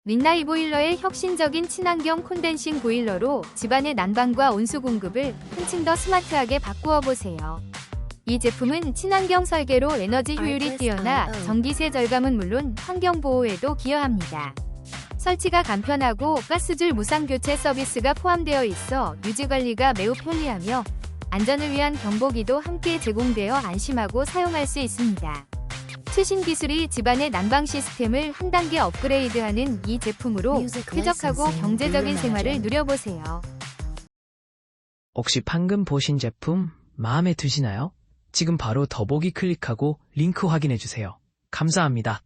린나이 보일러의 혁신적인 친환경 콘덴싱 보일러로 집안의 난방과 온수 공급을 한층 더 스마트하게 바꾸어 보세요. 이 제품은 친환경 설계로 에너지 효율이 뛰어나 전기세 절감은 물론 환경 보호에도 기여합니다. 설치가 간편하고 가스줄 무상 교체 서비스가 포함되어 있어 유지 관리가 매우 편리하며 안전을 위한 경보기도 함께 제공되어 안심하고 사용할 수 있습니다. 최신 기술이 집안의 난방 시스템을 한 단계 업그레이드하는 이 제품으로 쾌적하고 경제적인 생활을 누려보세요. 혹시 방금 보신 제품 마음에 드시나요? 지금 바로 더보기 클릭하고 링크 확인해주세요. 감사합니다.